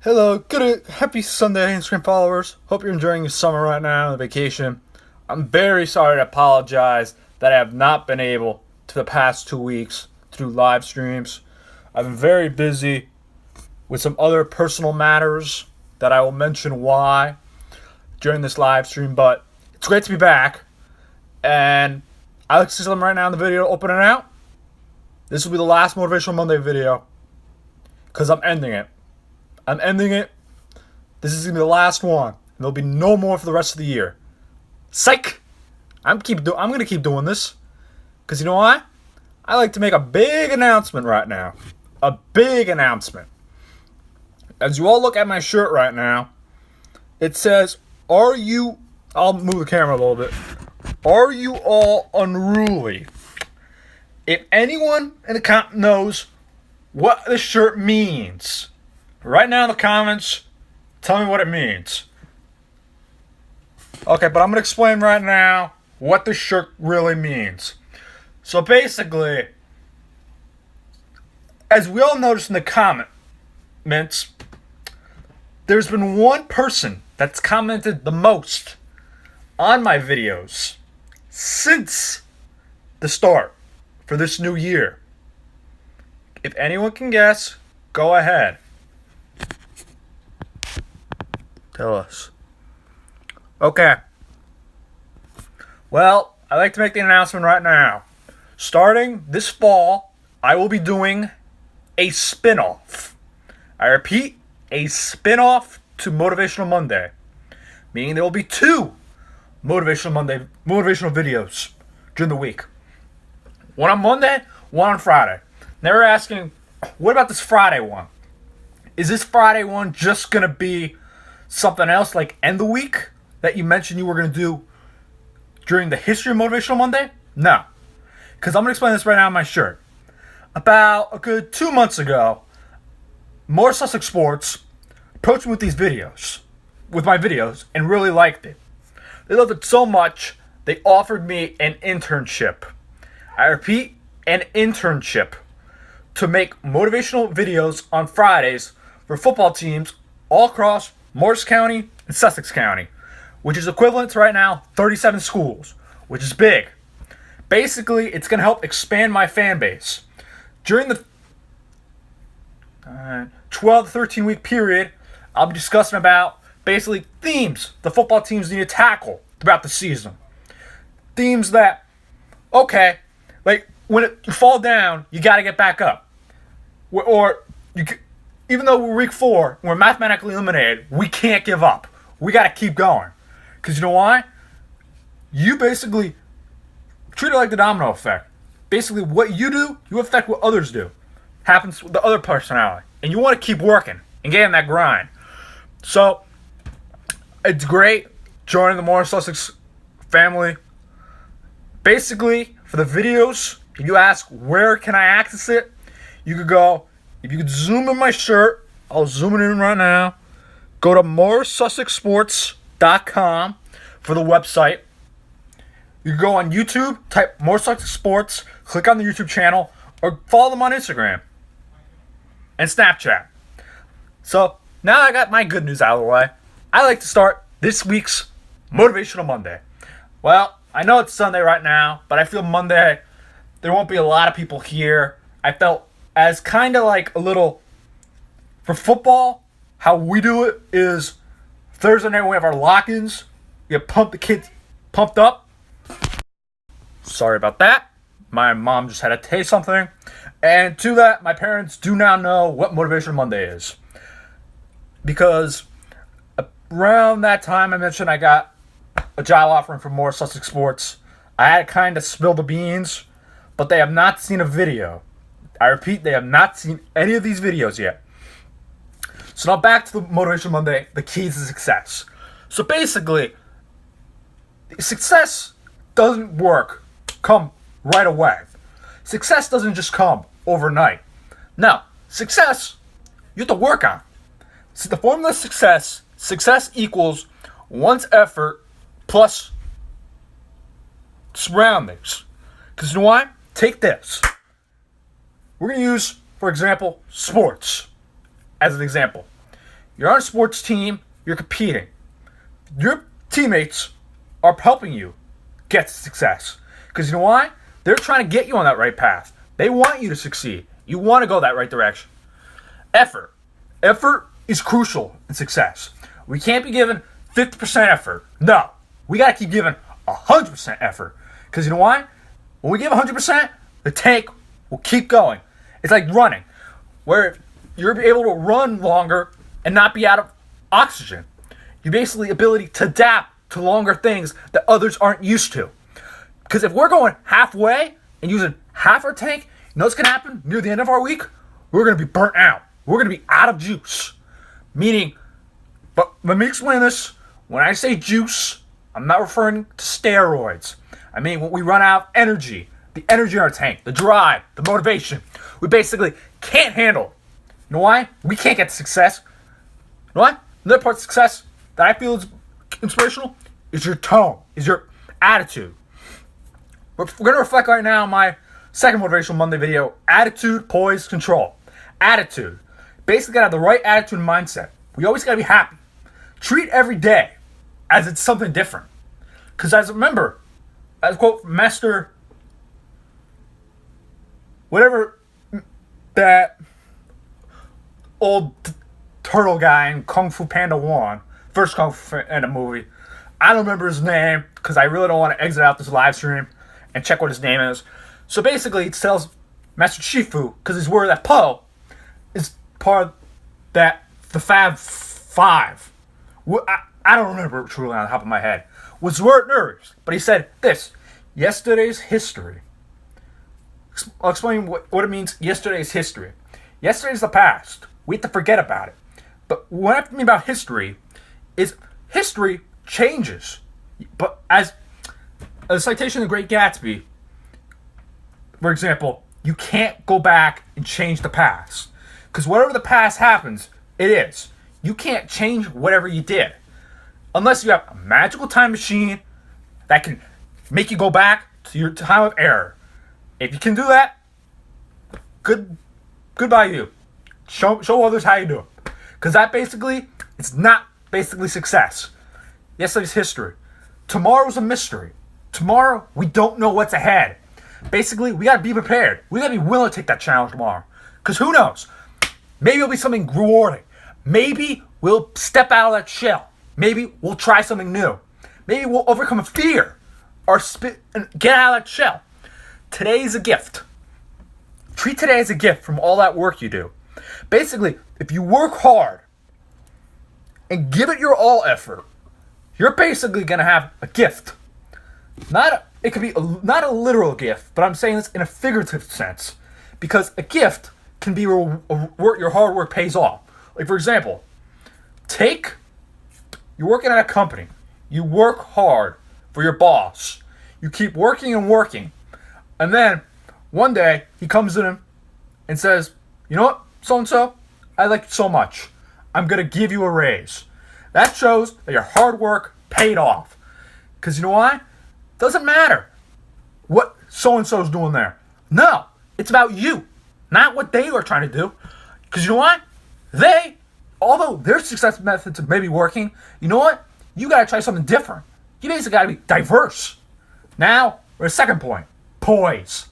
Hello, good happy Sunday, Instagram followers. Hope you're enjoying your summer right now, the vacation. I'm very sorry to apologize that I have not been able to the past 2 weeks to do live streams. I've been very busy with some other personal matters that I will mention why during this live stream, but it's great to be back. And I like to see something right now in the video opening out. This will be the last Motivational Monday video because I'm ending it. This is gonna be the last one. And there'll be no more for the rest of the year. Psych! I'm gonna keep doing this. Cause you know why? I like to make a big announcement right now. A big announcement. As you all look at my shirt right now, it says, I'll move the camera a little bit. Are you all unruly? If anyone in the comments knows what this shirt means, right now in the comments, tell me what it means. Okay, but I'm going to explain right now what this shirt really means. So basically, as we all noticed in the comments, there's been one person that's commented the most on my videos since the start for this new year. If anyone can guess, go ahead. Tell us. Okay. Well, I'd like to make the announcement right now. Starting this fall, I will be doing a spin-off. I repeat, a spin-off to Motivational Monday. Meaning there will be two motivational videos during the week. One on Monday, one on Friday. They were asking, what about this Friday one? Is this Friday one just going to be something else like end the week that you mentioned you were going to do during the history of Motivational Monday? No. Because I'm going to explain this right now on my shirt. About a good 2 months ago, More Sussex Sports approached me with my videos, and really liked it. They loved it so much, they offered me an internship. I repeat, an internship to make motivational videos on Fridays for football teams all across Morris County and Sussex County, which is equivalent to right now 37 schools, which is big. Basically, it's going to help expand my fan base. During the 12 to 13 week period, I'll be discussing about basically themes the football teams need to tackle throughout the season. Themes that, okay, like when you fall down, you got to get back up. Even though we're week 4, we're mathematically eliminated, we can't give up. We got to keep going. Because you know why? You basically treat it like the domino effect. Basically, what you do, you affect what others do. Happens with the other personality. And you want to keep working and getting that grind. So, it's great joining the Morris Sussex family. Basically, for the videos, if you ask where can I access it, you could go, if you could zoom in my shirt, I'll zoom it in right now. Go to moresussexsports.com for the website. You can go on YouTube, type More Sussex Sports, click on the YouTube channel, or follow them on Instagram and Snapchat. So, now I got my good news out of the way. I like to start this week's Motivational Monday. Well, I know it's Sunday right now, but I feel Monday, there won't be a lot of people here. I felt as kind of like a little, for football, how we do it is Thursday night we have our lock-ins. We pump the kids pumped up. Sorry about that. My mom just had to taste something. And to that, my parents do now know what Motivation Monday is. Because around that time I mentioned I got a job offering from More Sussex Sports. I had to kind of spill the beans, but they have not seen a video. I repeat, they have not seen any of these videos yet. So now back to the Motivation Monday, the keys to success. So basically, success doesn't come right away. Success doesn't just come overnight. No, success, you have to work on. See, the formula of success equals one's effort plus surroundings. Because you know why? Take this. We're going to use, for example, sports as an example. You're on a sports team. You're competing. Your teammates are helping you get to success. Because you know why? They're trying to get you on that right path. They want you to succeed. You want to go that right direction. Effort. Effort is crucial in success. We can't be given 50% effort. No. We got to keep giving 100% effort. Because you know why? When we give 100%, the tank will keep going. It's like running, where you're able to run longer and not be out of oxygen. You're basically ability to adapt to longer things that others aren't used to. Because if we're going halfway and using half our tank, you know what's going to happen near the end of our week? We're going to be burnt out. We're going to be out of juice. Meaning, but let me explain this. When I say juice, I'm not referring to steroids. I mean, when we run out of energy, the energy in our tank, the drive, the motivation, we basically can't handle. You know why? We can't get to success. You know what? Another part of success that I feel is inspirational is your tone, is your attitude. We're going to reflect right now on my second Motivational Monday video, attitude, poise, control. Attitude. Basically, got to have the right attitude and mindset. We always got to be happy. Treat every day as it's something different. Because as remember, as a quote from Master, whatever that old turtle guy in Kung Fu Panda 1, first Kung Fu Panda movie, I don't remember his name because I really don't want to exit out this live stream and check what his name is. So basically, it tells Master Shifu, because he's worried that Po is part of that, the Fab Five. I don't remember it truly on the top of my head. Was word nerds, but he said this: yesterday's history. I'll explain what it means. Yesterday's history. Yesterday's the past. We have to forget about it. But what I mean about history is history changes. But as a citation of the Great Gatsby, for example, you can't go back and change the past. Because whatever the past happens, it is. You can't change whatever you did. Unless you have a magical time machine that can make you go back to your time of error. If you can do that, goodbye you. Show others how you do it. Because that basically, it's not basically success. Yesterday's history. Tomorrow's a mystery. Tomorrow, we don't know what's ahead. Basically, we got to be prepared. We got to be willing to take that challenge tomorrow. Because who knows? Maybe it'll be something rewarding. Maybe we'll step out of that shell. Maybe we'll try something new. Maybe we'll overcome a fear or and get out of that shell. Today's a gift. Treat today as a gift from all that work you do. Basically, if you work hard and give it your all effort, you're basically going to have a gift. It could be not a literal gift, but I'm saying this in a figurative sense. Because a gift can be your hard work pays off. Like, for example, you're working at a company. You work hard for your boss. You keep working and working. And then, one day, he comes in and says, you know what, so-and-so, I like you so much. I'm going to give you a raise. That shows that your hard work paid off. Because you know why? Doesn't matter what so-and-so's doing there. No, it's about you, not what they are trying to do. Because you know what? Although their success methods may be working, you know what? You got to try something different. You basically got to be diverse. Now, we're at the second point. Poise.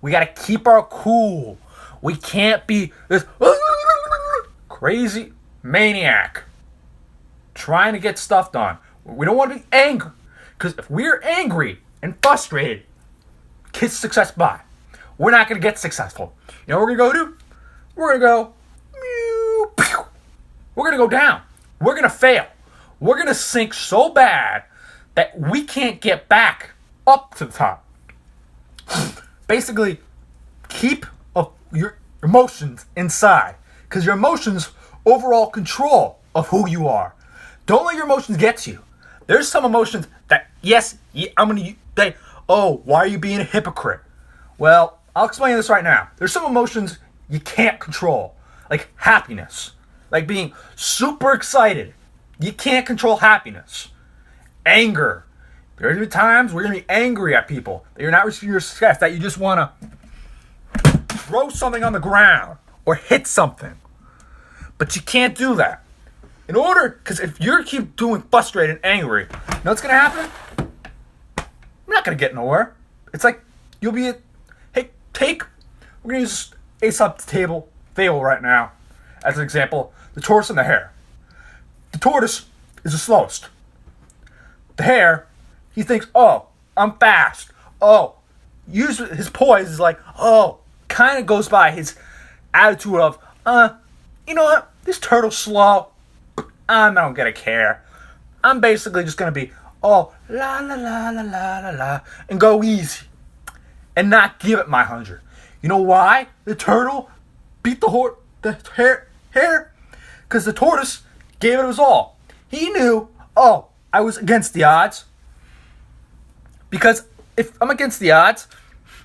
We got to keep our cool. We can't be this crazy maniac trying to get stuff done. We don't want to be angry. Because if we're angry and frustrated, kiss success by. We're not going to get successful. You know what we're going to go do? We're going to go, mew, pew. We're going to go down. We're going to fail. We're going to sink so bad that we can't get back up to the top. Basically, keep your emotions inside. Because your emotions overall control of who you are. Don't let your emotions get to you. There's some emotions that, yes, I'm going to say, oh, why are you being a hypocrite? Well, I'll explain this right now. There's some emotions you can't control. Like happiness. Like being super excited. You can't control happiness. Anger. There are going to be times where you're going to be angry at people. That you're not receiving your success. That you just want to throw something on the ground. Or hit something. But you can't do that. In order, because if you keep doing frustrated and angry, you know what's gonna happen? You're not gonna get nowhere. It's like you'll be hey, we're gonna use Aesop's table fable right now as an example. The tortoise and the hare. The tortoise is the slowest. The hare, he thinks, oh, I'm fast. Oh, usually his poise is like, oh, kind of goes by his attitude of, you know what? This turtle's slow. I'm not gonna care. I'm basically just gonna be, oh, la la la la la la la, and go easy, and not give it my 100. You know why the turtle beat the hare? Because the tortoise gave it his all. He knew, oh, I was against the odds. Because if I'm against the odds,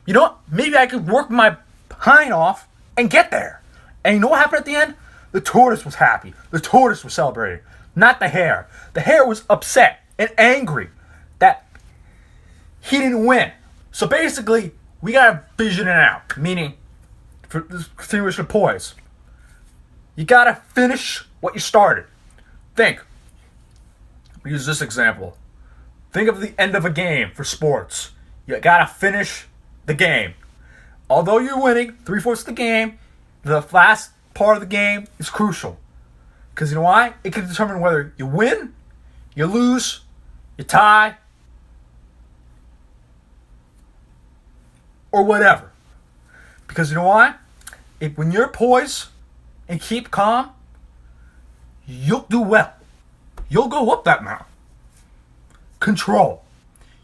you know what? Maybe I could work my hind off and get there. And you know what happened at the end? The tortoise was happy. The tortoise was celebrating, not the hare. The hare was upset and angry that he didn't win. So basically, we gotta vision it out. Meaning, for this continuation of poise, you gotta finish what you started. Think. We use this example. Think of the end of a game for sports. You gotta finish the game. Although you're winning 3/4 of the game, the last part of the game is crucial. Because you know why? It can determine whether you win, you lose, you tie, or whatever. Because you know why? When you're poised and keep calm, you'll do well. You'll go up that mountain. Control.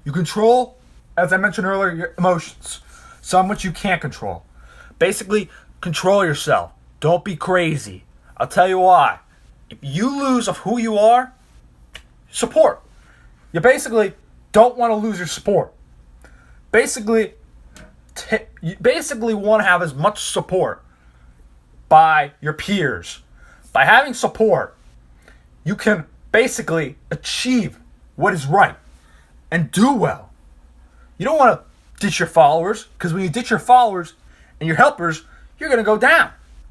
You control, as I mentioned earlier, your emotions. Some which you can't control. Basically, control yourself. Don't be crazy. I'll tell you why. If you lose of who you are, support. You basically don't want to lose your support. Basically, you basically want to have as much support by your peers. By having support, you can basically achieve what is right and do well. You don't want to ditch your followers, because when you ditch your followers and your helpers, you're going to go down.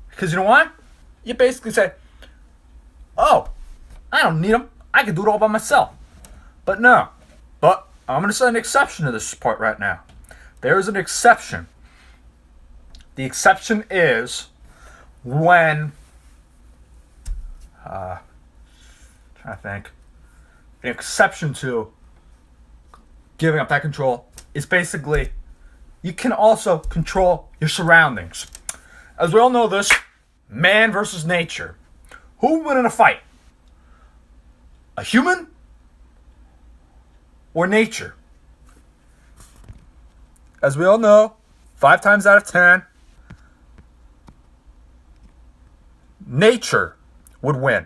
Because you know why? You basically say, oh, I don't need them. I can do it all by myself. But no. But I'm going to set an exception to this part right now. There is an exception. The exception is when, trying to think, the exception to giving up that control is basically you can also control your surroundings. As we all know this, man versus nature. Who would win in a fight? A human or nature? As we all know, 5 times out of 10, nature would win.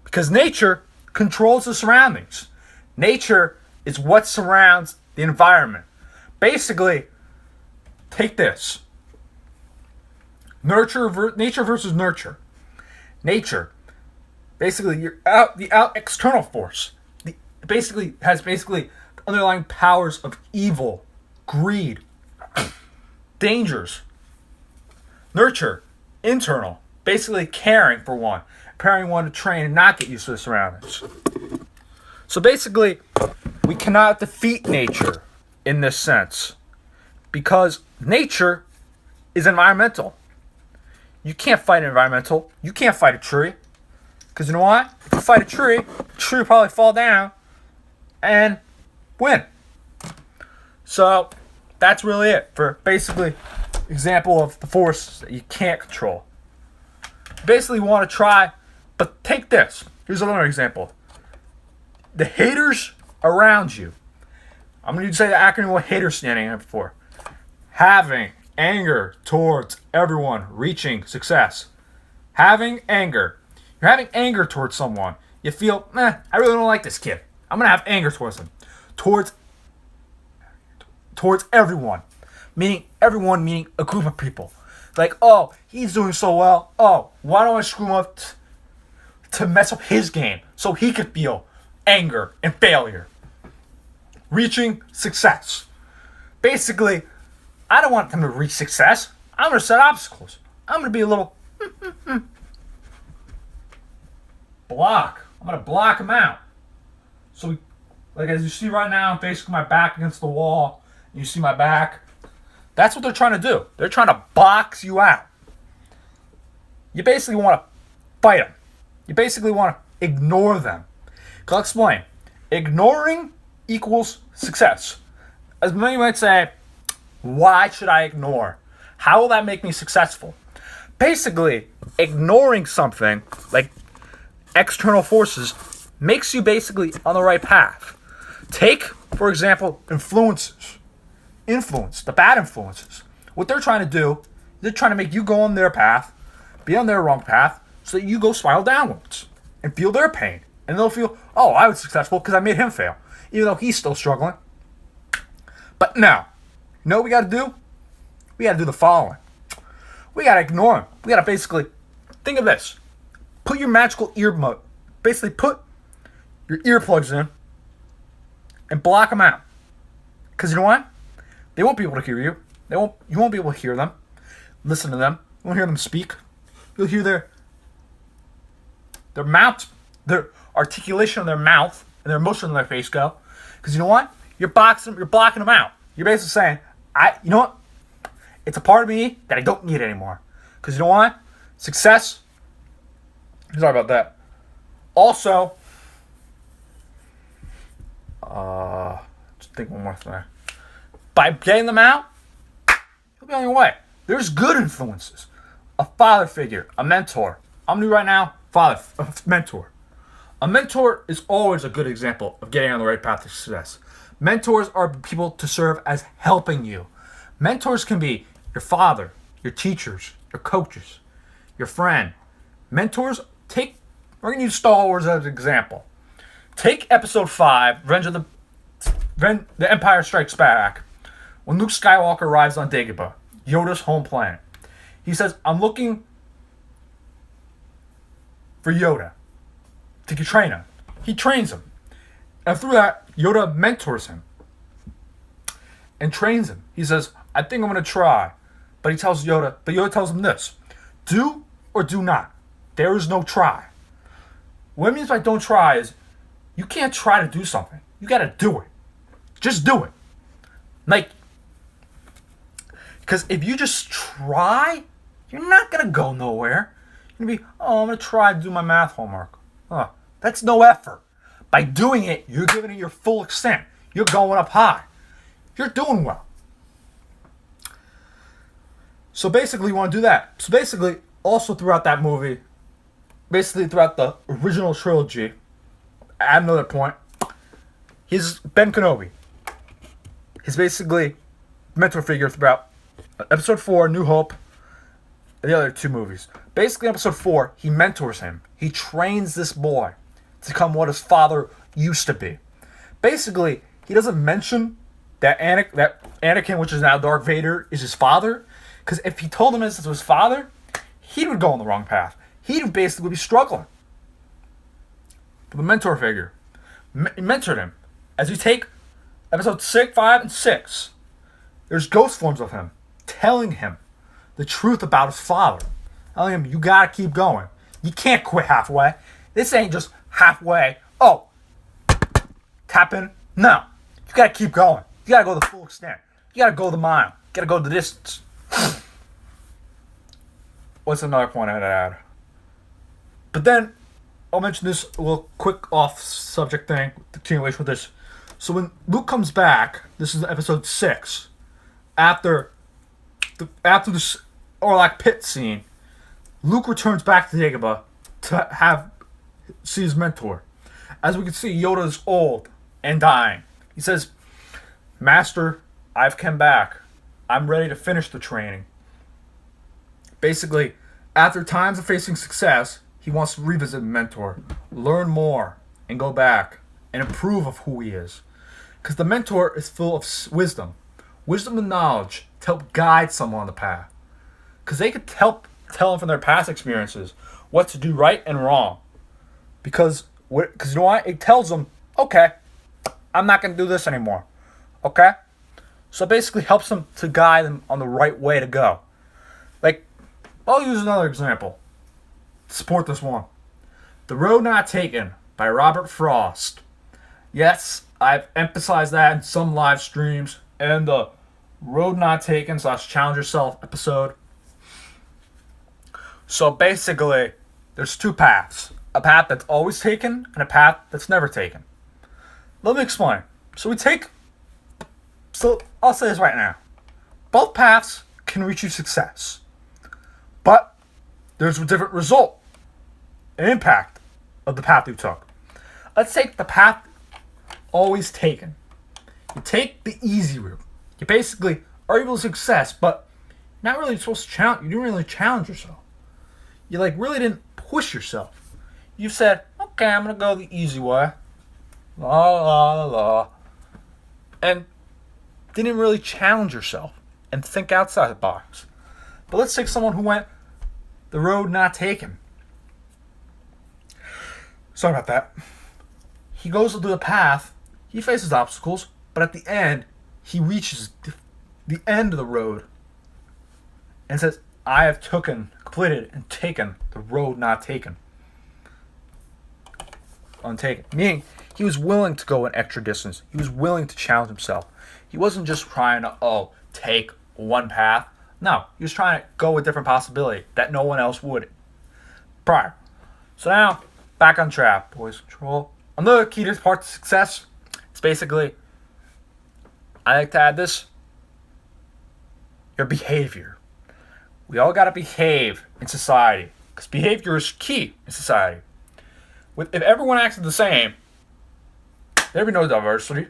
Because nature controls the surroundings. Nature is what surrounds the environment. Basically, take this. Nature versus nurture. Nature, basically, the external force. Basically has underlying powers of evil, greed, dangers. Nurture, internal, basically caring for one, preparing one to train and not get used to the surroundings. So basically, we cannot defeat nature in this sense, because nature is environmental. You can't fight environmental. You can't fight a tree. Because you know what? If you fight a tree will probably fall down and win. So that's really it for basically example of the force that you can't control. Basically you want to try, but take this. Here's another example. The haters around you. I'm going to say the acronym what haters standing for. Having anger towards everyone reaching success. Having anger. You're having anger towards someone. You feel, I really don't like this kid. I'm going to have anger towards him. Towards everyone. Meaning everyone, meaning a group of people. Like, oh, he's doing so well. Oh, why don't I screw him up to mess up his game so he could feel anger and failure. Reaching success. Basically, I don't want them to reach success. I'm going to set obstacles. I'm going to be a little block. I'm going to block him out. So, like as you see right now, basically my back against the wall. You see my back. That's what they're trying to do. They're trying to box you out. You basically want to fight them. You basically want to ignore them. I'll explain. Ignoring equals success. As many might say, why should I ignore? How will that make me successful? Basically, ignoring something like external forces makes you basically on the right path. Take, for example, influences. Influence, the bad influences. What they're trying to do, they're trying to make you go on their path, be on their wrong path, so that you go spiral downwards and feel their pain. And they'll feel, oh, I was successful because I made him fail, even though he's still struggling. But now, you know what we got to do? We got to do the following. We got to ignore him. We got to basically, think of this. Put your magical ear, basically put your earplugs in and block them out. Because you know what? They won't be able to hear you. You won't be able to hear them. Listen to them. You won't hear them speak. You'll hear their mouth, their articulation of their mouth, and their emotion on their face go. Because you know what? You're blocking them out. You're basically saying, you know what? It's a part of me that I don't need anymore. Because you know what? Success. Sorry about that. Also, just think one more thing. By getting them out, you'll be on your way. There's good influences. A father figure, a mentor. I'm new right now, mentor. A mentor is always a good example of getting on the right path to success. Mentors are people to serve as helping you. Mentors can be your father, your teachers, your coaches, your friend. Mentors, we're going to use Star Wars as an example. Take episode 5, The Empire Strikes Back, when Luke Skywalker arrives on Dagobah, Yoda's home planet. He says, I'm looking for Yoda to train him. He trains him. And through that, Yoda mentors him and trains him. He says, I think I'm going to try. But Yoda tells him this: do or do not. There is no try. What it means by don't try is you can't try to do something. You got to do it. Just do it. Because if you just try, you're not going to go nowhere. You're going to be, I'm going to try to do my math homework. That's no effort. By doing it, you're giving it your full extent. You're going up high. You're doing well. So basically, you want to do that. So basically, also throughout that movie, basically throughout the original trilogy, add another point, he's Ben Kenobi. He's basically mentor figure throughout episode 4, New Hope, and the other 2 movies. Basically, episode 4, he mentors him. He trains this boy to become what his father used to be. Basically, he doesn't mention that Anakin, which is now Darth Vader, is his father. Because if he told him this was his father, he would go on the wrong path. He would basically be struggling. But the mentor figure mentored him. As you take episodes 6, 5, and 6, there's ghost forms of him telling him the truth about his father. Telling him, you gotta keep going. You can't quit halfway. This ain't just halfway. Oh, tap in. No. You gotta keep going. You gotta go the full extent. You gotta go the mile. You gotta go the distance. What's another point I'd add? But then, I'll mention this little quick off-subject thing, continuation with this. So when Luke comes back, this is episode 6, after the Orlac pit scene, Luke returns back to Dagobah to see his mentor. As we can see, Yoda is old and dying. He says, Master, I've come back. I'm ready to finish the training. Basically, after times of facing success, he wants to revisit the mentor, learn more, and go back and improve of who he is. Because the mentor is full of wisdom and knowledge to help guide someone on the path. Because they could help tell them from their past experiences what to do right and wrong. Because you know what? It tells them, okay, I'm not going to do this anymore. Okay? So it basically helps them to guide them on the right way to go. Like, I'll use another example to support this one. The Road Not Taken by Robert Frost. Yes, I've emphasized that in some live streams and the Road Not Taken / Challenge Yourself episode. So basically, there's two paths. A path that's always taken and a path that's never taken. Let me explain. So I'll say this right now. Both paths can reach you success. But there's a different result and impact of the path you took. Let's take the path always taken. You take the easy route. You basically are able to success, but not really supposed to challenge. You didn't really challenge yourself. You really didn't push yourself. You said, okay, I'm gonna go the easy way. La la la. And didn't really challenge yourself and think outside the box. But let's take someone who went the road not taken. Sorry about that. He goes through the path, he faces obstacles, but at the end, he reaches the end of the road and says, I have completed and taken the road not taken. Untaken. Meaning, he was willing to go an extra distance. He was willing to challenge himself. He wasn't just trying to, take one path. No, he was trying to go a different possibility that no one else would prior. So now, back on track, boys. Control. Another key to part of success is basically, I like to add this, your behavior. We all got to behave in society because behavior is key in society. If everyone acted the same, there'd be no diversity.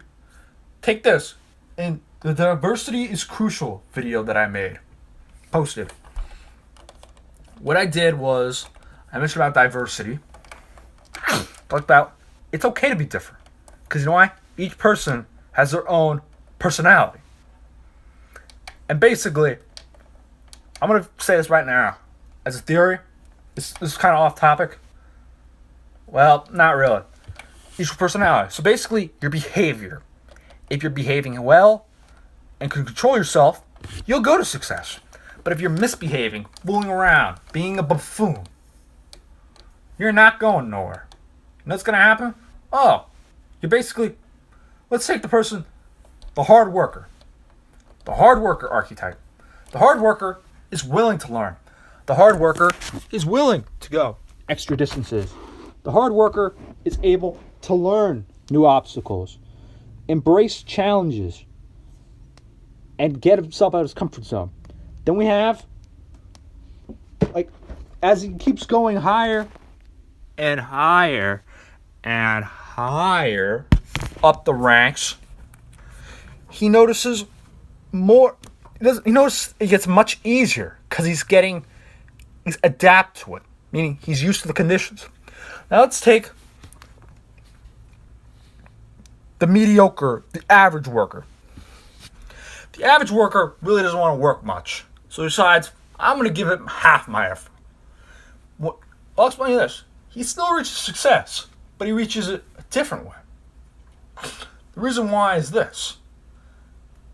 Take this. And the diversity is crucial video that I made. Posted. What I did was, I mentioned about diversity. Talked about, it's okay to be different. Because you know why? Each person has their own personality. And basically, I'm going to say this right now. As a theory, this is kind of off topic. Well, not really. Each personality. So basically, your behavior. If you're behaving well and can control yourself, you'll go to success. But if you're misbehaving, fooling around, being a buffoon, you're not going nowhere. You know what's going to happen? You're basically, let's take the hard worker. The hard worker archetype. The hard worker is willing to learn. The hard worker is willing to go extra distances. The hard worker is able to learn new obstacles, embrace challenges, and get himself out of his comfort zone. Then we have, as he keeps going higher and higher and higher up the ranks, he notices more. He notices it gets much easier because he's adapt to it, meaning he's used to the conditions. Now let's take the mediocre, the average worker. The average worker really doesn't want to work much. So he decides, I'm going to give it half my effort. I'll explain you this. He still reaches success, but he reaches it a different way. The reason why is this.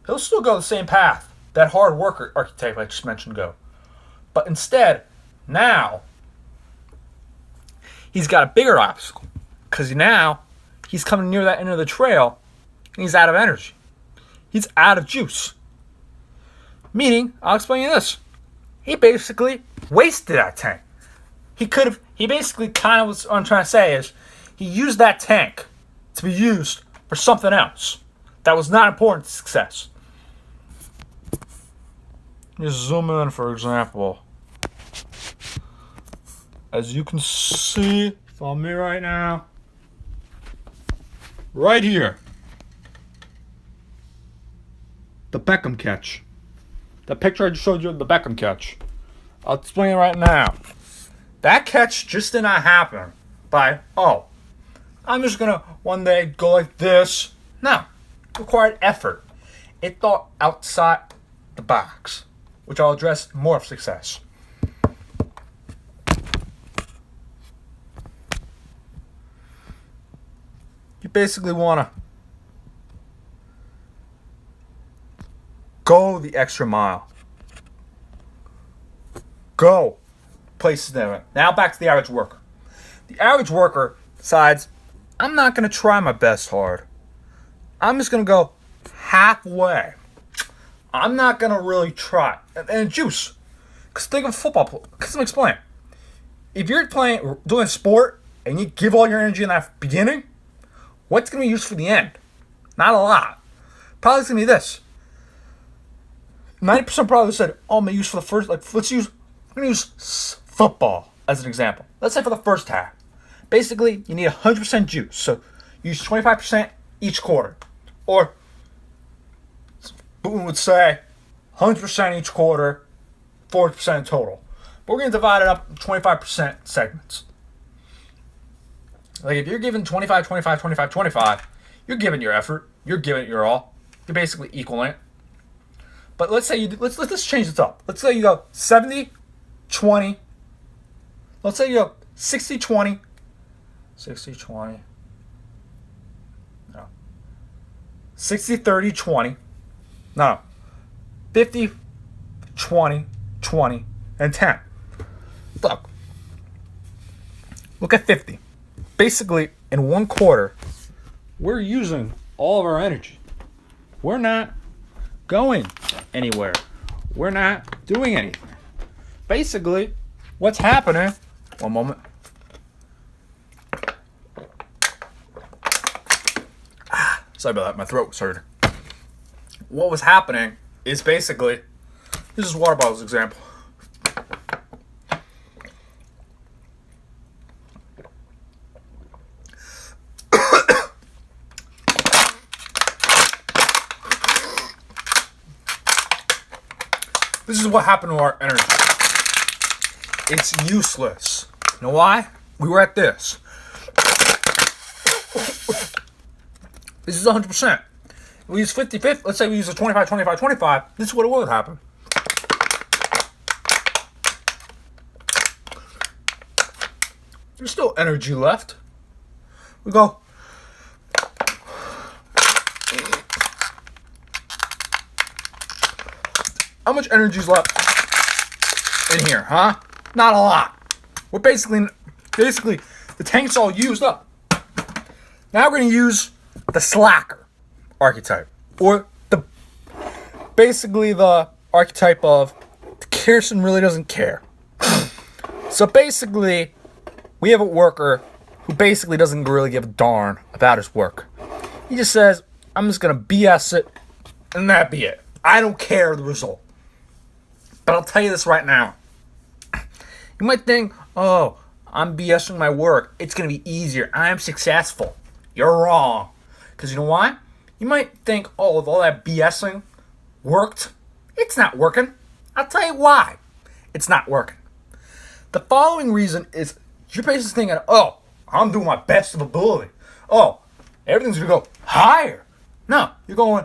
He'll still go the same path that hard worker archetype I just mentioned go. But instead, now, he's got a bigger obstacle. Because now, he's coming near that end of the trail, and he's out of energy. He's out of juice. Meaning, I'll explain you this. He basically wasted that tank. He basically kind of, what I'm trying to say is, he used that tank to be used for something else that was not important to success. Just zoom in, for example. As you can see from me right now, right here, the Beckham catch. The picture I just showed you of the Beckham catch. I'll explain it right now. That catch just did not happen by, I'm just going to one day go like this. No. It required effort. It thought outside the box, which I'll address more of success. You basically want to go the extra mile. Go places there. Now back to the average worker. The average worker decides, I'm not going to try my best hard. I'm just going to go halfway. I'm not going to really try. And juice. Because think of football. Because let me explain. If you're doing a sport, and you give all your energy in that beginning, what's going to be used for the end? Not a lot. Probably it's going to be this. 90% probably said, oh, I'm going to use for the first, I'm going to use football as an example. Let's say for the first half. Basically, you need 100% juice. So use 25% each quarter. Or, Boone would say, 100% each quarter, 40% total. But we're going to divide it up into 25% segments. Like if you're giving 25, 25, 25, 25, you're giving your effort. You're giving it your all. You're basically equaling it. But let's say let's change this up. Let's say you go 70, 20. Let's say you go 60, 20. 60, 20. No. 60, 30, 20. No. 50, 20, 20, and 10. Look at 50. Basically, in one quarter, we're using all of our energy. We're not going anywhere. We're not doing anything. Basically, what's happening... One moment. Sorry about that. My throat was hurting. What was happening is basically... This is water bottles example. This is what happened to our energy. It's useless. You know why? We were at this. This is 100%. We use 50-50. Let's say we use a 25-25-25. This is what it would happen. There's still energy left. We go. How much energy is left in here, huh? Not a lot. We're basically the tank's all used up. Now we're going to use the slacker archetype, or the archetype of the Kirsten really doesn't care. So basically, we have a worker who basically doesn't really give a darn about his work. He just says, I'm just going to BS it, and that be it. I don't care the result. But I'll tell you this right now. You might think, oh, I'm BSing my work. It's going to be easier. I'm successful. You're wrong. Because you know why? You might think, oh, if all that BSing worked, it's not working. I'll tell you why it's not working. The following reason is you're basically thinking, oh, I'm doing my best of ability. Oh, everything's going to go higher. No, you're going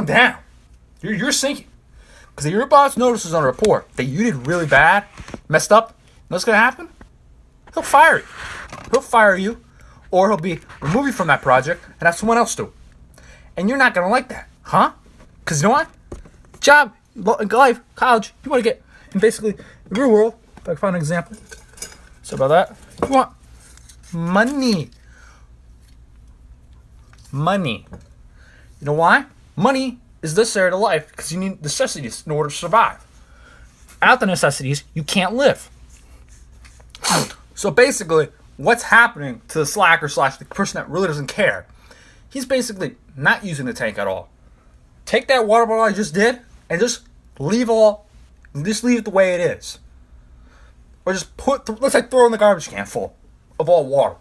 down. You're sinking. Because if your boss notices on a report that you did really bad, messed up, you know what's going to happen? He'll fire you. He'll fire you, or he'll be remove you from that project and have someone else do it. And you're not going to like that, huh? Because you know what? Job, life, college, you want to get, in basically, the real world, if I can find an example. So about that, you want money. Money. You know why? Money is necessary to life because you need necessities in order to survive. Without the necessities, you can't live. So basically, what's happening to the slacker / the person that really doesn't care? He's basically not using the tank at all. Take that water bottle I just did and just leave it the way it is. Or just let's say throw in the garbage can full of all water.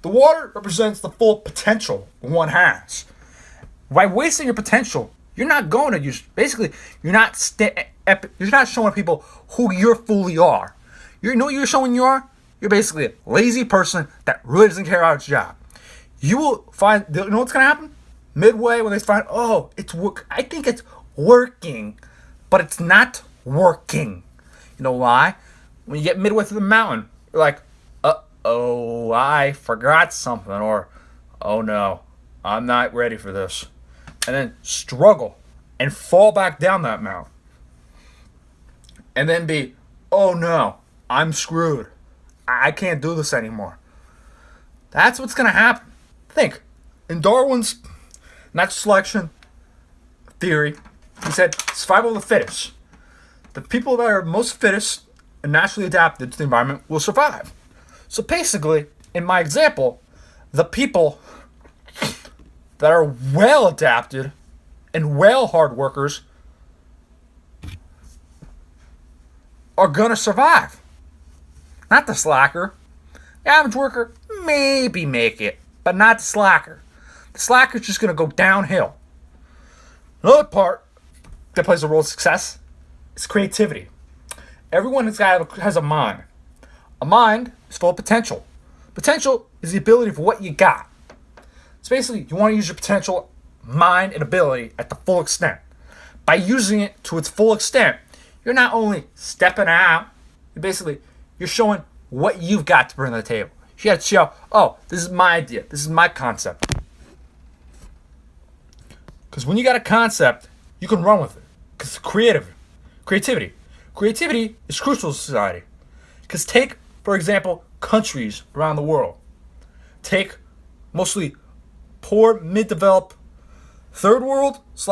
The water represents the full potential one has. By wasting your potential, you're not going to use. Basically, you're not showing people who you fully are. You know what you're showing you are? You're basically a lazy person that really doesn't care about its job. You will find. You know what's gonna happen? Midway, when they find, oh, it's work. I think it's working, but it's not working. You know why? When you get midway through the mountain, you're like, oh, I forgot something, or, oh no, I'm not ready for this. And then struggle and fall back down that mountain. And then be, oh no, I'm screwed. I can't do this anymore. That's what's going to happen. Think. In Darwin's natural selection theory, he said survival of the fittest. The people that are most fittest and naturally adapted to the environment will survive. So basically, in my example, the people that are well adapted and well hard workers are going to survive. Not the slacker. The average worker maybe make it, but not the slacker. The slacker's just going to go downhill. Another part that plays a role in success is creativity. Everyone has a mind. A mind is full of potential. Potential is the ability for what you got. So basically, you want to use your potential, mind, and ability at the full extent. By using it to its full extent, you're not only stepping out, you're showing what you've got to bring to the table. You got to show, oh, this is my idea. This is my concept. Because when you got a concept, you can run with it. Because creativity is crucial to society. Because take, for example, countries around the world. Take mostly poor, mid-developed, third world /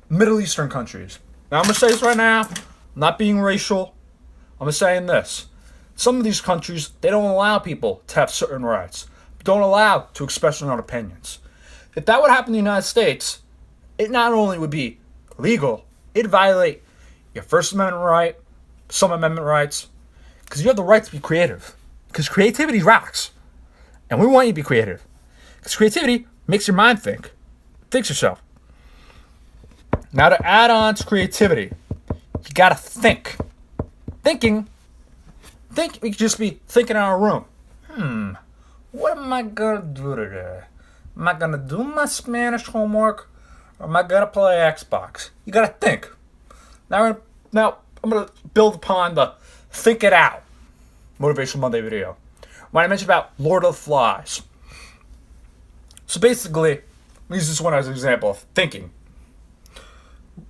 Middle Eastern countries. Now I'm going to say this right now. I'm not being racial. I'm just saying this. Some of these countries, they don't allow people to have certain rights. Don't allow to express their own opinions. If that would happen in the United States, it not only would be illegal, it'd violate your First Amendment right, some amendment rights, because you have the right to be creative. Because creativity rocks. And we want you to be creative. Because creativity makes your mind think. Think yourself. Now to add on to creativity, you gotta think. Think, we could just be thinking in our room. What am I gonna do today? Am I gonna do my Spanish homework? Or am I gonna play Xbox? You gotta think. Now I'm gonna build upon the Think It Out Motivational Monday video. When I mentioned about Lord of the Flies. So basically, let me use this one as an example of thinking.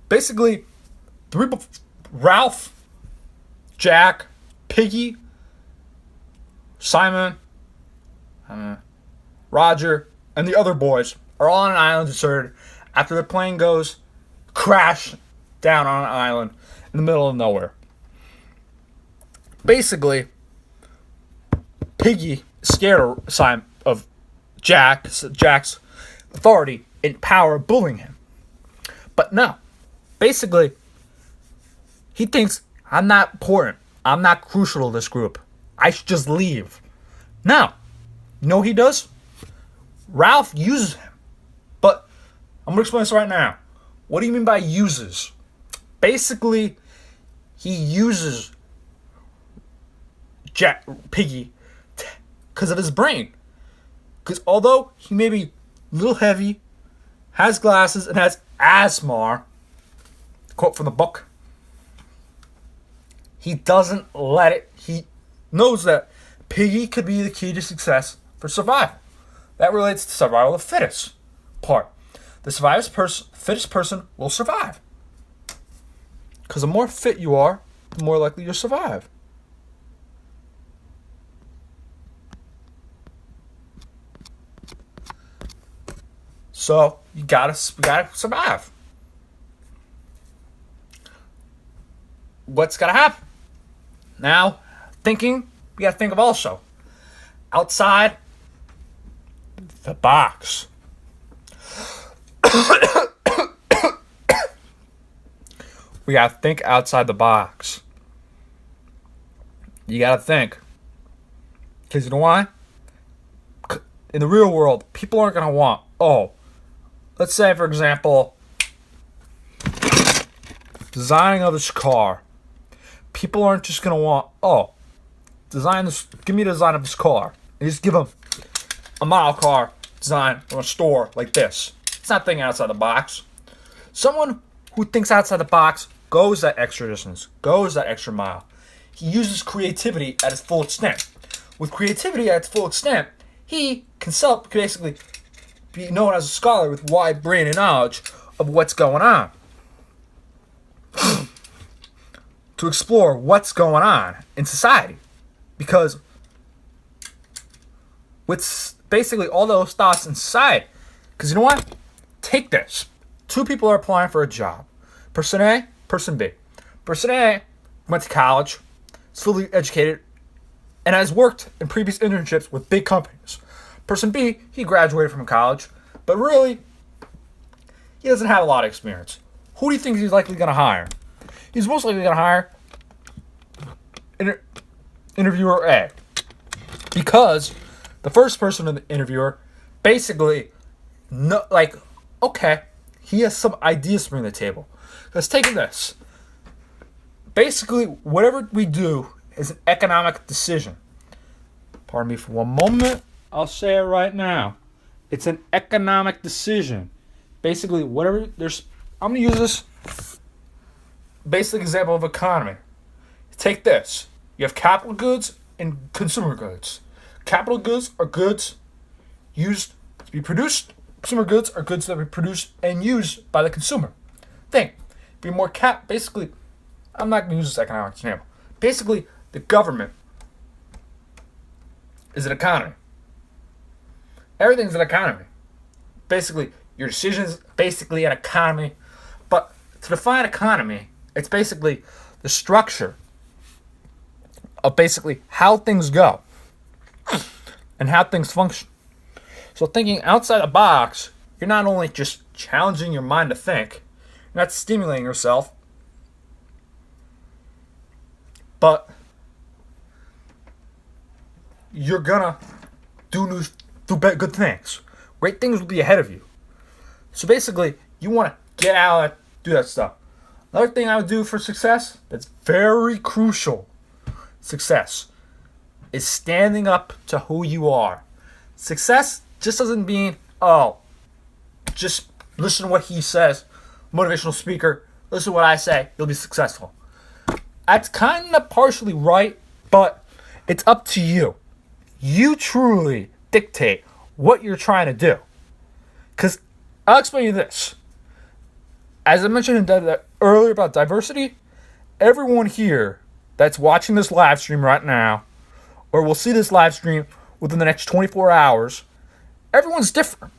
Basically, the people, Ralph, Jack, Piggy, Simon, Roger, and the other boys are all on an island deserted after the plane goes crash down on an island in the middle of nowhere. Basically, Piggy is scared of Jack's authority and power bullying him. But no, basically, he thinks, I'm not important. I'm not crucial to this group. I should just leave. Now, you know what he does? Ralph uses him. But I'm going to explain this right now. What do you mean by uses? Basically, he uses Piggy because of his brain. Because although he may be a little heavy, has glasses, and has asthma, quote from the book, he doesn't let it. He knows that Piggy could be the key to success for survival. That relates to survival of the fittest part. The fittest person will survive. Because the more fit you are, the more likely you'll survive. So you gotta survive. What's gotta happen? Now, thinking, we gotta think of also outside the box. We gotta think outside the box. You gotta think. Because you know why? In the real world, people aren't gonna want, let's say, for example, designing of this car. People aren't just going to want, give me the design of this car. And just give them a model car design from a store like this. It's not thinking outside the box. Someone who thinks outside the box goes that extra distance, goes that extra mile. He uses creativity at its full extent. With creativity at its full extent, he can basically be known as a scholar with wide brain and knowledge of what's going on. to explore what's going on in society. Because with basically all those thoughts in society, because you know what? Take this. Two people are applying for a job. Person A, person B. Person A went to college, is fully educated, and has worked in previous internships with big companies. Person B, he graduated from college, but really, he doesn't have a lot of experience. Who do you think he's likely going to hire? He's most likely going to hire interviewer A. Because the first person in the interviewer basically, okay, he has some ideas to bring to the table. Let's take this. Basically, whatever we do is an economic decision. Pardon me for one moment. I'll say it right now. It's an economic decision. Basically, I'm going to use this basic example of economy. Take this. You have capital goods and consumer goods. Capital goods are goods used to be produced. Consumer goods are goods that are produced and used by the consumer. Basically, I'm not going to use this economic example. Basically, the government is an economy. Everything's an economy. Basically, your decisions basically an economy. But to define economy, it's basically the structure of basically how things go and how things function. So thinking outside the box, you're not only just challenging your mind to think, you're not stimulating yourself, but you're gonna do good things. Great things will be ahead of you. So basically, you want to get out and do that stuff. Another thing I would do for success that's very crucial, success, is standing up to who you are. Success just doesn't mean, just listen to what he says, motivational speaker, listen to what I say, you'll be successful. That's kind of partially right, but it's up to you. You truly dictate what you're trying to do. Because I'll explain you this. As I mentioned earlier about diversity, everyone here that's watching this live stream right now, or will see this live stream within the next 24 hours, everyone's different.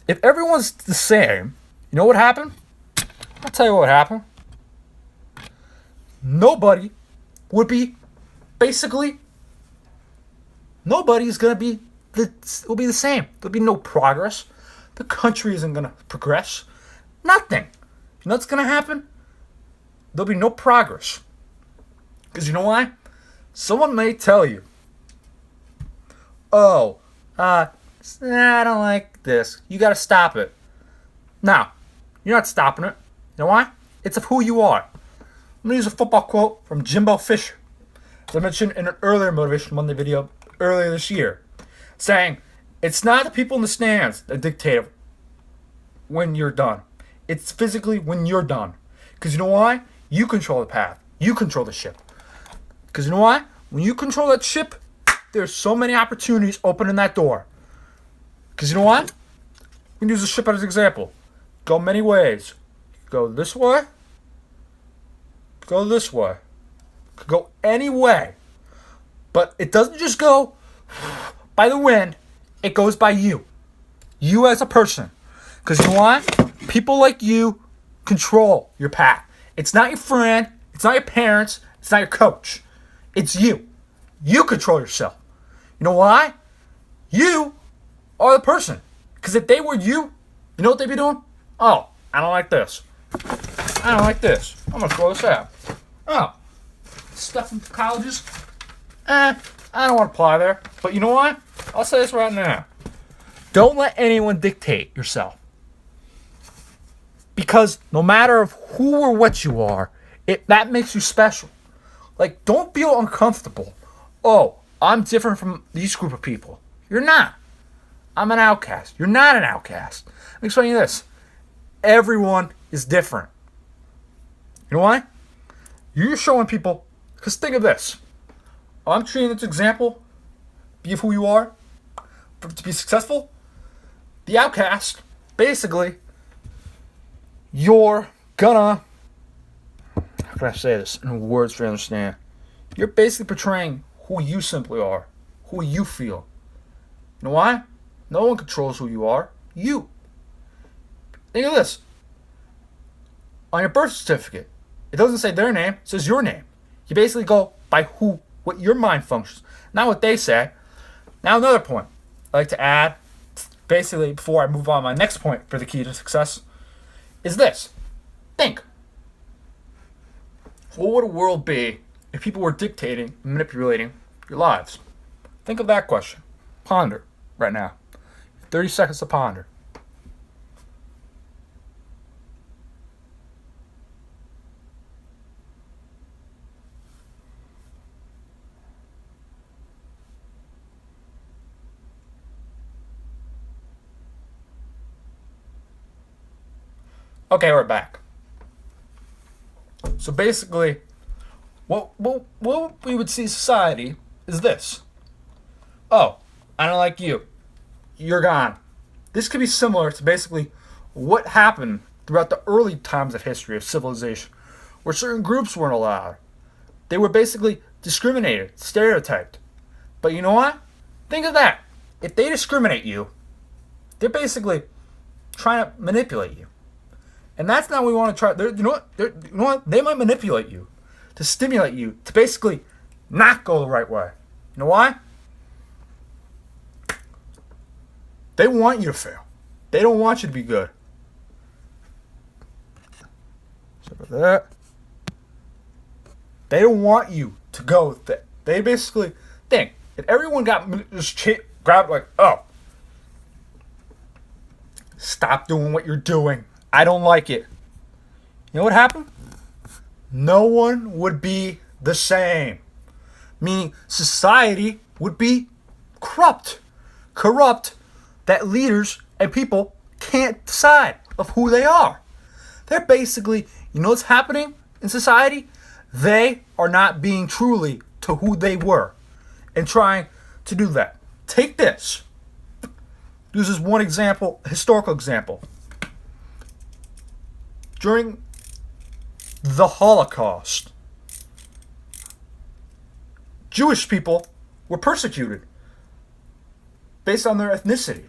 If everyone's the same, you know what happened? I'll tell you what happened. Nobody's gonna be will be the same. There'll be no progress. The country isn't gonna progress. Nothing. You know what's gonna happen? There'll be no progress. Because you know why? Someone may tell you, I don't like this. You gotta stop it. No, you're not stopping it. You know why? It's of who you are. I'm gonna use a football quote from Jimbo Fisher, as I mentioned in an earlier Motivation Monday video earlier this year, saying, it's not the people in the stands that dictate when you're done. It's physically when you're done. Because you know why? You control the path. You control the ship. Because you know why? When you control that ship, there's so many opportunities opening that door. Because you know what? We can use the ship as an example. Go many ways. Go this way. Go this way. Go any way. But it doesn't just go by the wind. It goes by you. You as a person. Because you know what? People like you control your path. It's not your friend. It's not your parents. It's not your coach. It's you. You control yourself. You know why? You are the person. Because if they were you, you know what they'd be doing? Oh, I don't like this. I don't like this. I'm going to throw this out. Oh, stuff from colleges? I don't want to apply there. But you know what? I'll say this right now. Don't let anyone dictate yourself. Because no matter who or what you are, that makes you special. Like, don't feel uncomfortable. Oh, I'm different from these group of people. You're not. I'm an outcast. You're not an outcast. Let me explain you this. Everyone is different. You know why? You're showing people, because think of this. I'm treating this example, be who you are, to be successful. The outcast, basically, you're gonna, how can I say this in words for you to understand? You're basically portraying who you simply are, who you feel. You know why? No one controls who you are. You. Think of this. On your birth certificate, it doesn't say their name, it says your name. You basically go by what your mind functions, not what they say. Now another point I like to add, basically before I move on, my next point for the key to success is this. Think. What would a world be if people were dictating and manipulating your lives? Think of that question. Ponder right now. 30 seconds to ponder. Okay, we're back. So basically, what we would see in society is this. Oh, I don't like you. You're gone. This could be similar to basically what happened throughout the early times of history of civilization, where certain groups weren't allowed. They were basically discriminated, stereotyped. But you know what? Think of that. If they discriminate you, they're basically trying to manipulate you. And that's not what we want to try. You know what? They might manipulate you to stimulate you to basically not go the right way. You know why? They want you to fail. They don't want you to be good. So for that, they don't want you to go with that. They basically think if everyone got just grabbed like, oh, stop doing what you're doing. I don't like it. You know what happened? No one would be the same. Meaning society would be corrupt. Corrupt that leaders and people can't decide of who they are. They're basically, you know what's happening in society? They are not being truly to who they were and trying to do that. Take this. Use this one example, historical example. During the Holocaust, Jewish people were persecuted based on their ethnicity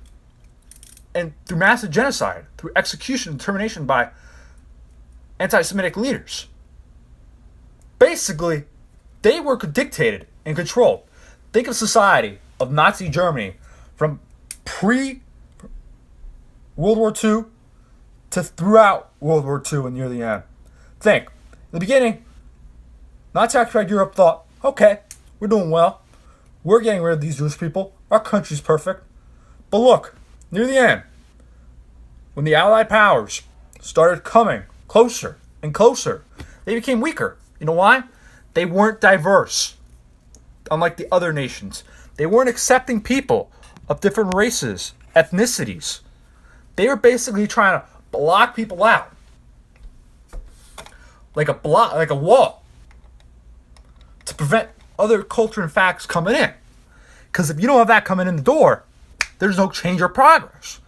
and through massive genocide, through execution and termination by anti-Semitic leaders. Basically, they were dictated and controlled. Think of society of Nazi Germany from pre-World War II to throughout World War II and near the end. Think. In the beginning, Nazi-occupied Europe thought, okay, we're doing well. We're getting rid of these Jewish people. Our country's perfect. But look, near the end, when the Allied powers started coming closer and closer, they became weaker. You know why? They weren't diverse. Unlike the other nations. They weren't accepting people of different races, ethnicities. They were basically trying to block people out. Like a wall. To prevent other culture and facts coming in. Because if you don't have that coming in the door, there's no change or progress.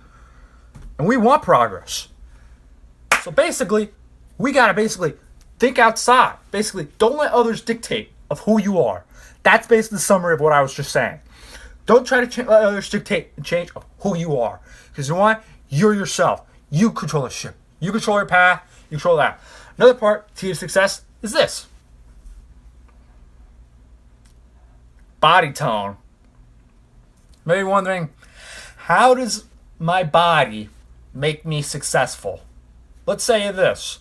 And we want progress. So basically, we gotta think outside. Basically, don't let others dictate of who you are. That's basically the summary of what I was just saying. Don't try to let others dictate and change of who you are. Because you know what? You're yourself. You control the ship. You control your path. You control that. Another part to success is this. Body tone. Maybe wondering, how does my body make me successful? Let's say this.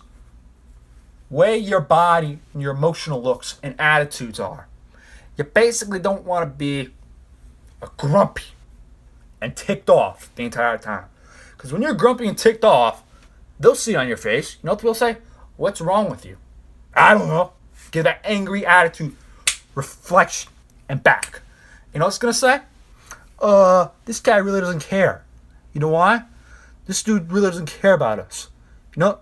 Way your body and your emotional looks and attitudes are. You basically don't want to be a grumpy and ticked off the entire time. Because when you're grumpy and ticked off, they'll see it on your face. You know what they'll say? What's wrong with you? I don't know. Give that angry attitude, reflection, and back. You know what it's going to say? This guy really doesn't care. You know why? This dude really doesn't care about us. You know,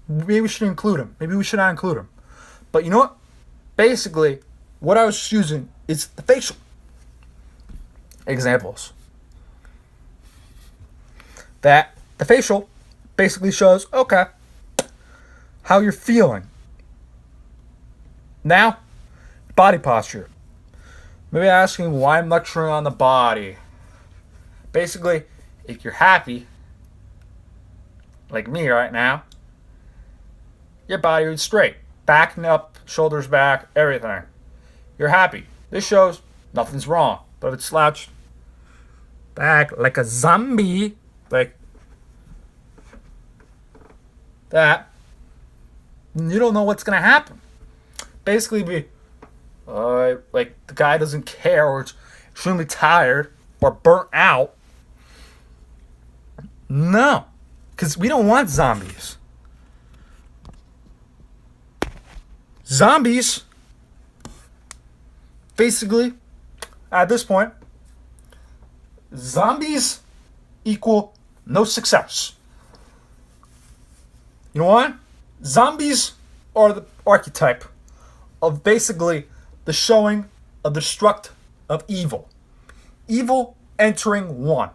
maybe we should include him. Maybe we should not include him. But you know what? Basically, what I was using is the facial examples. That the facial basically shows, okay, how you're feeling. Now, body posture. Maybe asking why I'm lecturing on the body. Basically, if you're happy, like me right now, your body is straight. Back and up, shoulders back, everything. You're happy. This shows nothing's wrong. But if it's slouched back like a zombie, like that, you don't know what's going to happen. Basically, be like the guy doesn't care or is extremely tired or burnt out. No, because we don't want zombies. Zombies, basically, at this point, zombies equal no success. You know what? Zombies are the archetype of basically the showing of the destruct of evil. Evil entering one.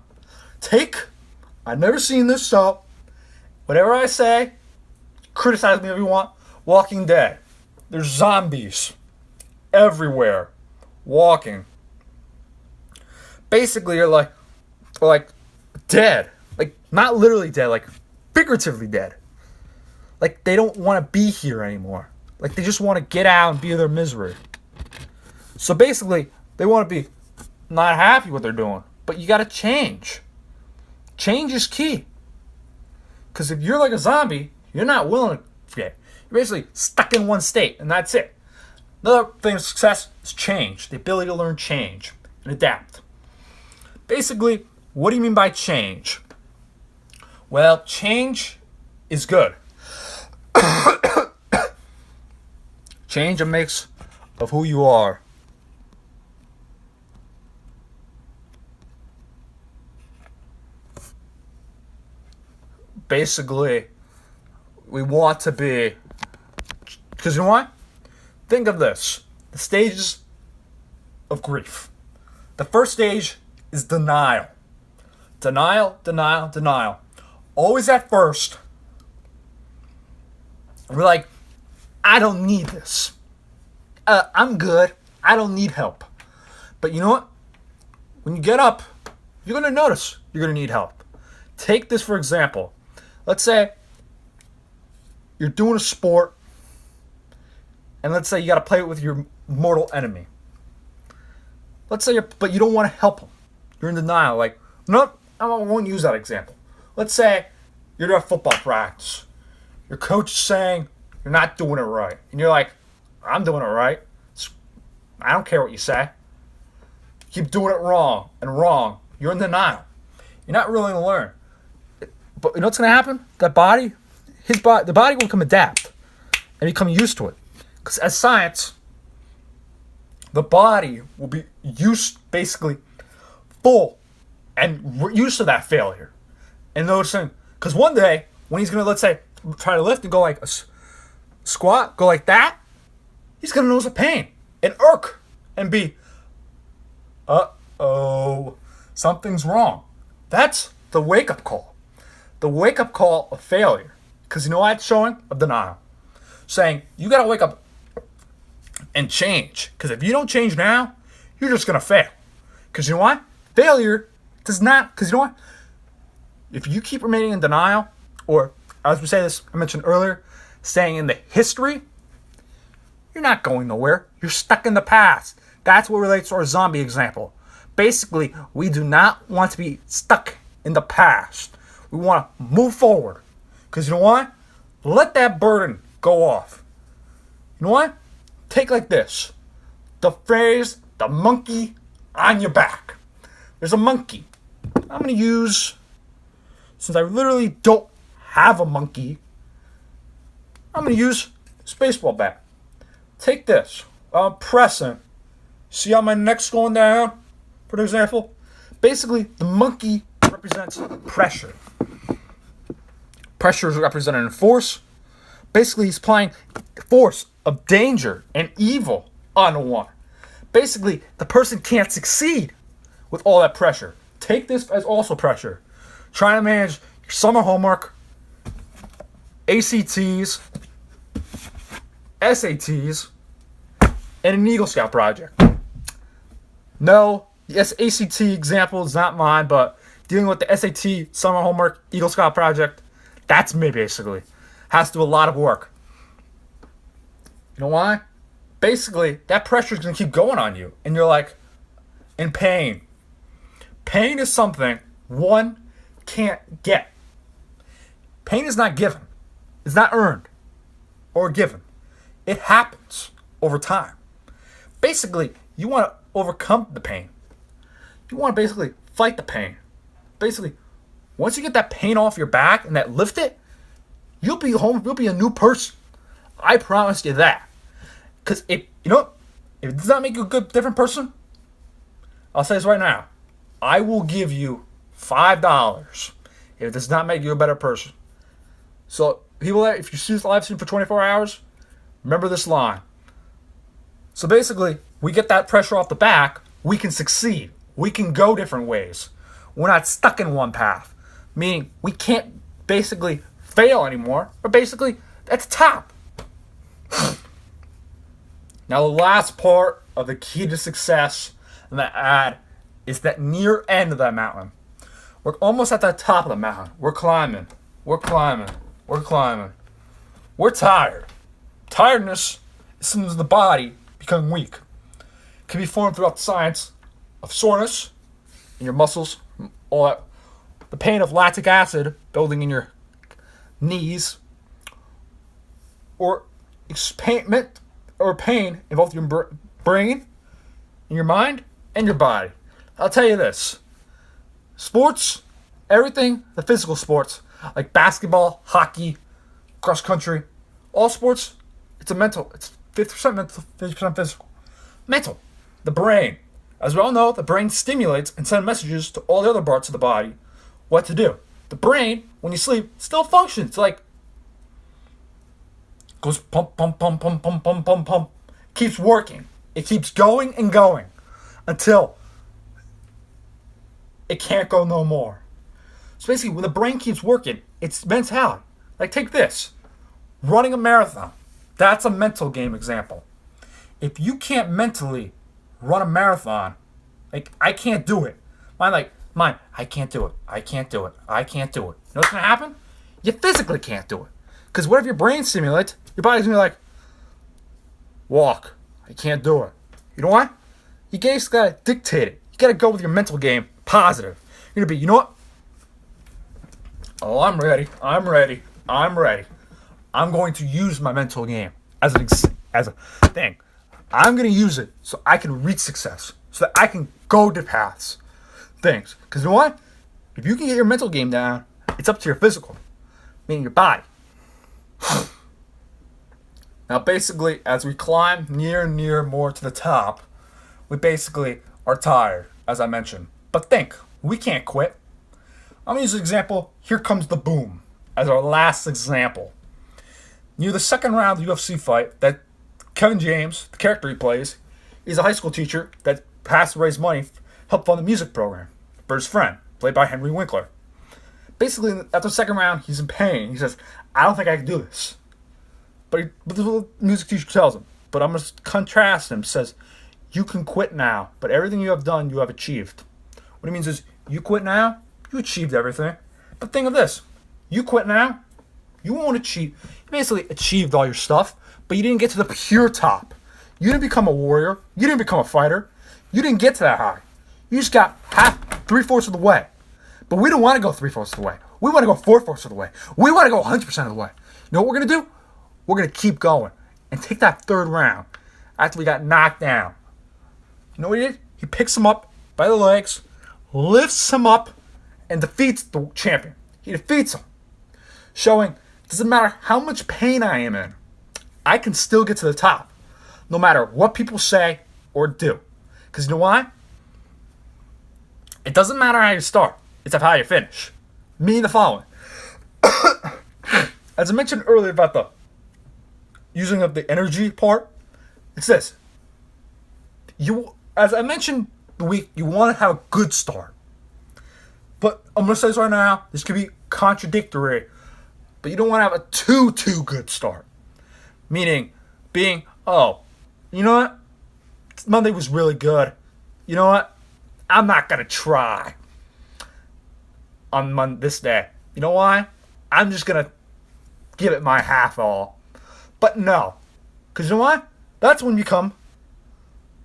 I've never seen this, so whatever I say, criticize me if you want. Walking Dead. There's zombies everywhere walking. Basically, you're like dead. Like, not literally dead, like figuratively dead. Like, they don't want to be here anymore. Like, they just want to get out and be in their misery. So basically, they want to be not happy what they're doing. But you got to change. Change is key. Because if you're like a zombie, you're not willing to get. You're basically stuck in one state, and that's it. Another thing of success is change. The ability to learn change and adapt. Basically, what do you mean by change? Well, change is good. Change a mix of who you are. Basically, we want to be, because you know what? Think of this. The stages of grief. The first stage is denial. Denial, denial, denial. Always at first, we're like, I don't need this. I'm good. I don't need help. But you know what? When you get up, you're going to notice you're going to need help. Take this for example. Let's say you're doing a sport, and let's say you got to play it with your mortal enemy. Let's say but you don't want to help him. You're in denial. Like, no, I won't use that example. Let's say you're at football practice. Your coach is saying you're not doing it right. And you're like, I'm doing it right. I don't care what you say. Keep doing it wrong and wrong. You're in denial. You're not willing to learn. But you know what's going to happen? The body will become adapt and become used to it. Because as science, the body will be basically full and used to that failure. And noticing, because one day, when he's going to, let's say, try to lift and go like a squat, go like that, he's going to notice a pain and irk and be, uh-oh, something's wrong. That's the wake-up call. The wake-up call of failure. Because you know what it's showing? Of denial. Saying, you got to wake up and change. Because if you don't change now, you're just going to fail. Because you know what? Failure does not... Because you know what? If you keep remaining in denial, or as we say this, I mentioned earlier, staying in the history, you're not going nowhere. You're stuck in the past. That's what relates to our zombie example. Basically, we do not want to be stuck in the past. We want to move forward. Because you know what? Let that burden go off. You know what? Take like this. The phrase, the monkey on your back. There's a monkey. I'm going to use, since I literally don't have a monkey, I'm going to use this baseball bat. Take this. I'm pressing. See how my neck's going down, for example? Basically, the monkey represents pressure. Pressure is represented in force. Basically, he's applying force of danger and evil on one. Basically, the person can't succeed with all that pressure. Take this as also pressure. Try to manage your summer homework, ACTs, SATs, in an Eagle Scout project. No, yes, ACT example is not mine, but dealing with the SAT summer homework Eagle Scout project, that's me basically. Has to do a lot of work. You know why? Basically, that pressure is going to keep going on you, and you're like in pain. Pain is something one can't get. Pain is not given. It's not earned or given. It happens over time. Basically, you want to overcome the pain. You want to basically fight the pain. Basically, once you get that pain off your back and that lift it, you'll be home. You'll be a new person. I promise you that. Because if it does not make you a different person, I'll say this right now. I will give you $5 if it does not make you a better person. So, people, if you see this live stream for 24 hours, remember this line. So basically, we get that pressure off the back, we can succeed. We can go different ways. We're not stuck in one path. Meaning, we can't basically fail anymore, but basically, that's top. Now, the last part of the key to success in the ad is that near end of that mountain. We're almost at the top of the mountain. We're climbing. We're climbing. We're climbing. We're tired. Tiredness is sometimes the body becoming weak. It can be formed throughout the science of soreness in your muscles, all that. The pain of lactic acid building in your knees, or pain in both your brain, in your mind, and your body. I'll tell you this. Sports, everything, the physical sports, like basketball, hockey, cross country, all sports, it's 50% mental, 50% physical. Mental, the brain. As we all know, the brain stimulates and sends messages to all the other parts of the body what to do. The brain, when you sleep, still functions. It's like, goes pump, pump, pump, pump, pump, pump, pump, pump. Keeps working. It keeps going and going until it can't go no more. So basically, when the brain keeps working, it's mentality. Like, take this. Running a marathon. That's a mental game example. If you can't mentally run a marathon, like, I can't do it. Mine, I can't do it. I can't do it. I can't do it. You know what's going to happen? You physically can't do it. Because whatever your brain stimulates, your body's going to be like, walk. I can't do it. You know what? You guys got to dictate it. You got to go with your mental game positive. You're going to be, you know what? Oh, I'm ready. I'm ready. I'm ready. I'm going to use my mental game as a thing. I'm going to use it so I can reach success. So that I can go to paths. Things. Because you know what? If you can get your mental game down, it's up to your physical. Meaning your body. Now basically, as we climb near more to the top, we basically are tired, as I mentioned. But think, we can't quit. I'm going to use an example. Here Comes the Boom as our last example. Near the second round of the UFC fight, that Kevin James, the character he plays, he's a high school teacher that has to raise money to help fund the music program for his friend, played by Henry Winkler. Basically, after the second round, he's in pain. He says, I don't think I can do this. But the music teacher tells him, but I'm going to contrast him, says, you can quit now, but everything you have done, you have achieved. What he means is, you quit now, you achieved everything. But think of this, you quit now, you won't achieve, you basically achieved all your stuff, but you didn't get to the pure top. You didn't become a warrior, you didn't become a fighter, you didn't get to that high. You just got 3/4 of the way. But we don't want to go 3/4 of the way. We want to go 4/4 of the way. We want to go 100% of the way. You know what we're going to do? We're going to keep going and take that third round after we got knocked down. You know what he did? He picks him up by the legs, lifts him up, and defeats the champion. He defeats him, showing it doesn't matter how much pain I am in, I can still get to the top, no matter what people say or do. Because you know why? It doesn't matter how you start, it's how you finish. Meaning the following. As I mentioned earlier about the using of the energy part, it's this. As I mentioned the week, you want to have a good start. But I'm going to say this right now, this could be contradictory, but you don't want to have a too good start. Meaning, being, oh, you know what? Monday was really good. You know what? I'm not going to try on this day. You know why? I'm just going to give it my half all. But no. Because you know what? That's when you become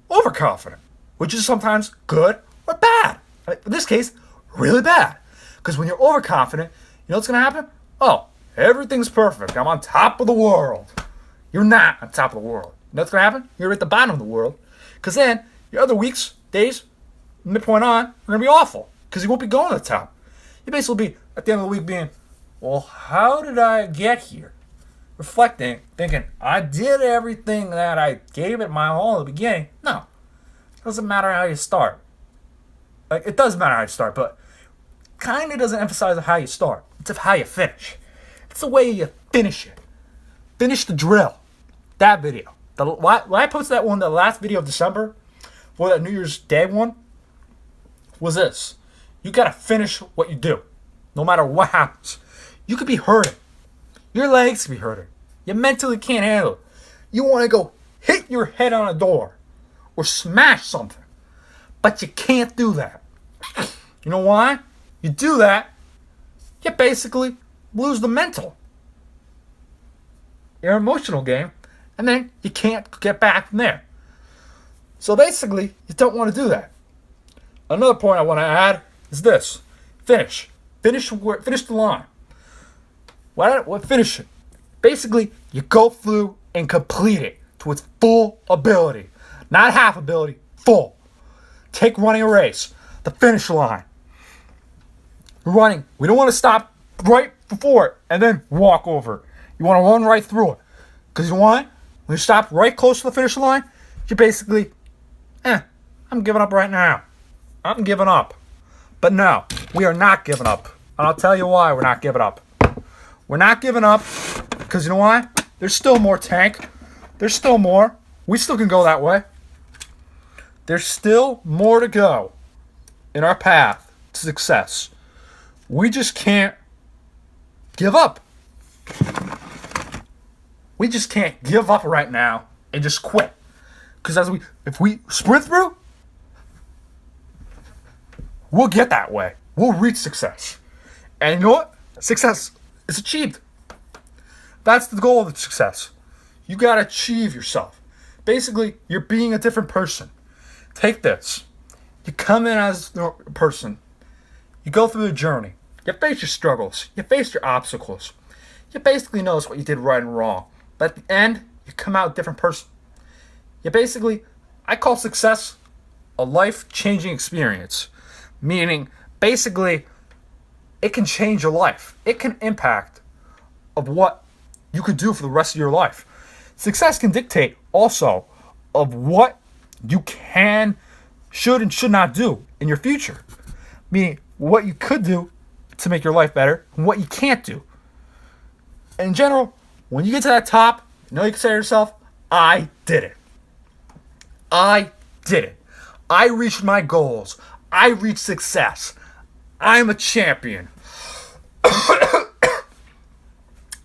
overconfident, which is sometimes good or bad. In this case, really bad. Because when you're overconfident, you know what's going to happen? Oh, everything's perfect. I'm on top of the world. You're not on top of the world. You know what's going to happen? You're at the bottom of the world. Because then, your other weeks, days, midpoint on, are going to be awful. Because you won't be going to the top. You basically be, at the end of the week, being, well, how did I get here? Reflecting, thinking, I did everything that I gave it my all at the beginning. No. It doesn't matter how you start. Like, it does matter how you start, but kind of doesn't emphasize how you start. It's how you finish. It's the way you finish it. Finish the drill. That video. When I posted that one, the last video of December, for that New Year's Day one, was this. You got to finish what you do. No matter what happens. You could be hurting. Your legs could be hurting. You mentally can't handle it. You want to go hit your head on a door or smash something. But you can't do that. You know why? You do that, you basically lose the mental, your emotional game, and then you can't get back from there. So basically, you don't want to do that. Another point I want to add is this. Finish the line. What finish it? Basically, you go through and complete it to its full ability. Not half ability, full. Take running a race. The finish line. Running. We don't want to stop right before it and then walk over it. You want to run right through it. Because you know what? When you stop right close to the finish line, you're basically, I'm giving up right now. I'm giving up. But no, we are not giving up. And I'll tell you why we're not giving up. We're not giving up because you know why? There's still more tank. There's still more. We still can go that way. There's still more to go in our path to success. We just can't give up. We just can't give up right now and just quit. Because if we sprint through, we'll get that way. We'll reach success. And you know what? Success is achieved. That's the goal of the success. You got to achieve yourself. Basically, you're being a different person. Take this. You come in as a person. You go through the journey. You face your struggles. You face your obstacles. You basically notice what you did right and wrong. But at the end, you come out a different person. You basically, I call success a life-changing experience. Meaning, basically, it can change your life. It can impact of what you could do for the rest of your life. Success can dictate also of what you can, should, and should not do in your future. Meaning, what you could do to make your life better and what you can't do. In general, when you get to that top, you can say to yourself, I did it. I did it. I reached my goals. I reached success. I'm a champion.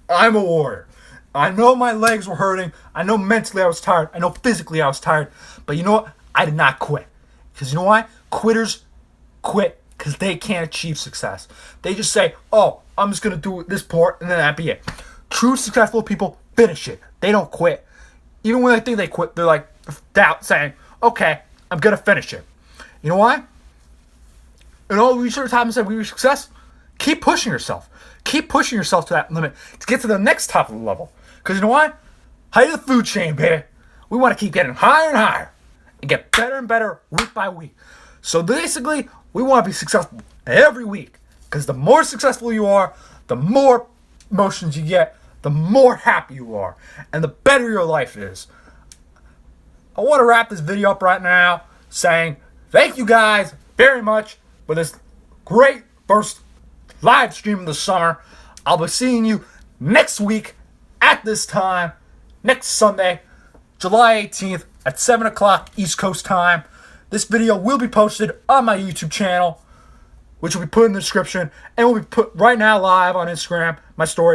I'm a warrior. I know my legs were hurting. I know mentally I was tired. I know physically I was tired. But you know what? I did not quit. Because you know why? Quitters quit because they can't achieve success. They just say, oh, I'm just going to do this part and then that'd be it. True successful people finish it. They don't quit. Even when they think they quit, they're like doubt saying, okay, I'm going to finish it. You know why? And all research happens that we reach success. Keep pushing yourself. Keep pushing yourself to that limit to get to the next top of the level. Because you know what? Height of the food chain, baby. We want to keep getting higher and higher and get better and better week by week. So basically, we want to be successful every week. Because the more successful you are, the more emotions you get, the more happy you are, and the better your life is. I want to wrap this video up right now saying thank you guys very much for this great first live stream of the summer. I'll be seeing you next week at this time, next Sunday, July 18th at 7 o'clock East Coast time. This video will be posted on my YouTube channel, which will be put in the description, and will be put right now live on Instagram, my story.